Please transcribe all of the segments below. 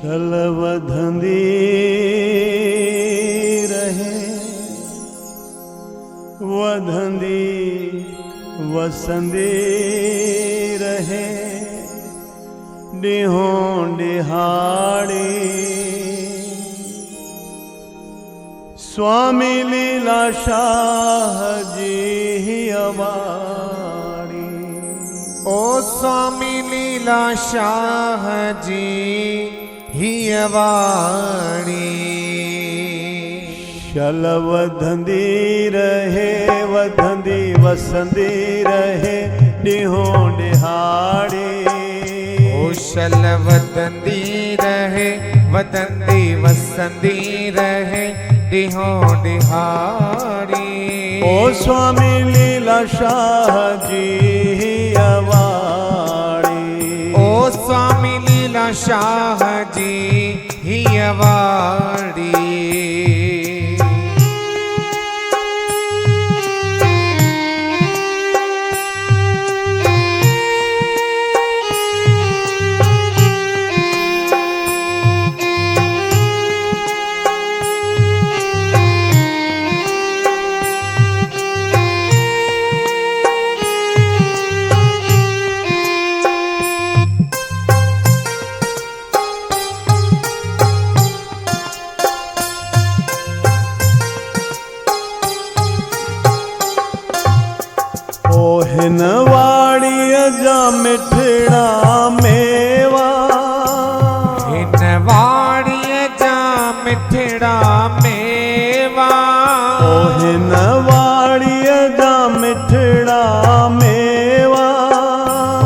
चल वधंदी रहे वधंदी वसंदी रहे डिहों डिहाड़ी। स्वामी लीला शाह जी अवाड़ी। ओ स्वामी लीला शाह जी ही अवाड़ी। चल वधंदी रहे वधंदी वसंदी रहे डिहों डिहाड़ी। शल वदंदी रहे वदंदी वसंदी रहे डिहों डिहाड़ी। ओ स्वामी लीला शाह जी अवाड़ी। ओ स्वामी लीला शाह जी ही अवाड़ी। हिनवाड़ी जा मिठड़ा मेवा। हिनवाड़ी जा मिठड़ा मेवा। ओ हिनवाड़ी जा मिठड़ा मेवा।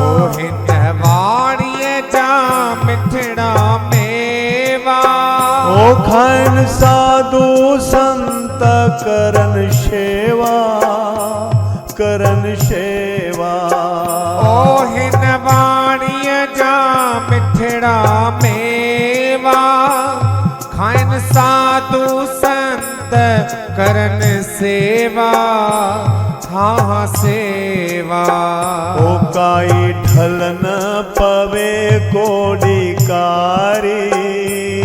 ओ हिनवाड़ी जा मिठड़ा मेवा। ओ खाइन साधु संत करन सेवा करन सेवा। ओ हिनवाड़ी जा मिठड़ा मेवा। खाइन साधु संत करन सेवा। हाँ सेवा। ओ काई ढल न पवे कोडिकारी।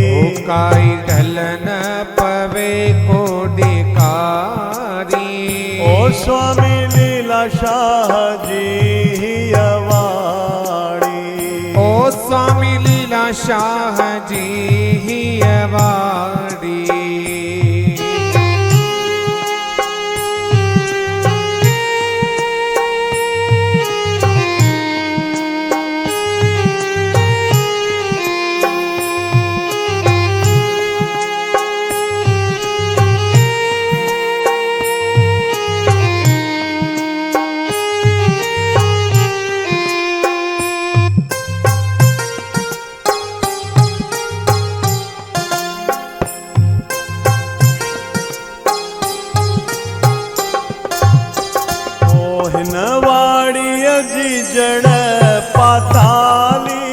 ओ काई ढल न पवे कोडिकारी। ओ स्वामी लीला शाह जी अवाड़ी। ओ स्वामी लीला शाह जी ही अवाड़ी। जी जड़ पाताली।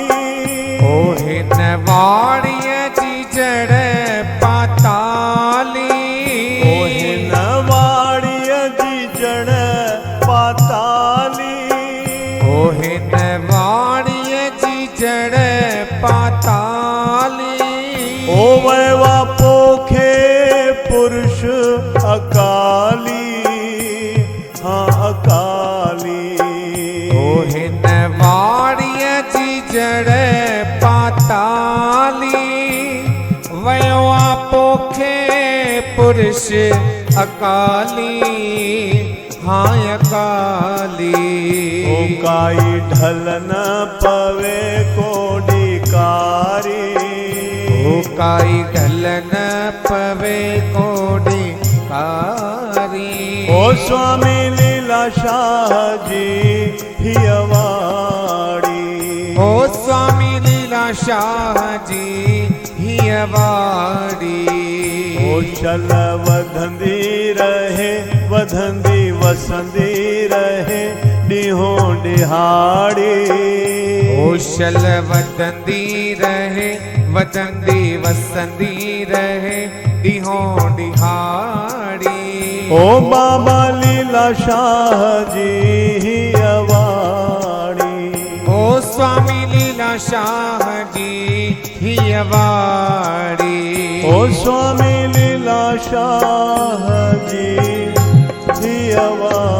ओ हिनवाड़ी जी जड़ पाताली। ओ हिनवाड़ी जी जड़ पाताली। ओ हिनवाड़ी जी जड़ पाताली। ओ वैवा पोखे पुरुष अकाली। हाँ अकाली। ओ हिनवाड़ी जी जड़ पाताली। वयोआ पोखे पुरुष अकाली। हाँ अकाली। ओ काई ढल न पवे कोडिकारी। ओ काई ढल न पवे कोडिकारी। ओ स्वामी लीला शाह जी ही अवाड़ी। ओ स्वामी लीला शाह जी ही अवाड़ी। ओ चल वधंदी रहे वधंदी वसंदी रहे डिहों डिहाड़ी। ओ शल वदंदी रहे वदंदी वसंदी रहे डिहों डिहाड़ी। ओ बाबा लीला शाह जी ही अवाड़ी। ओ स्वामी लीला शाह जी हियवाड़ी। ओ स्वामी लीला शाह जी हियवाड़ी।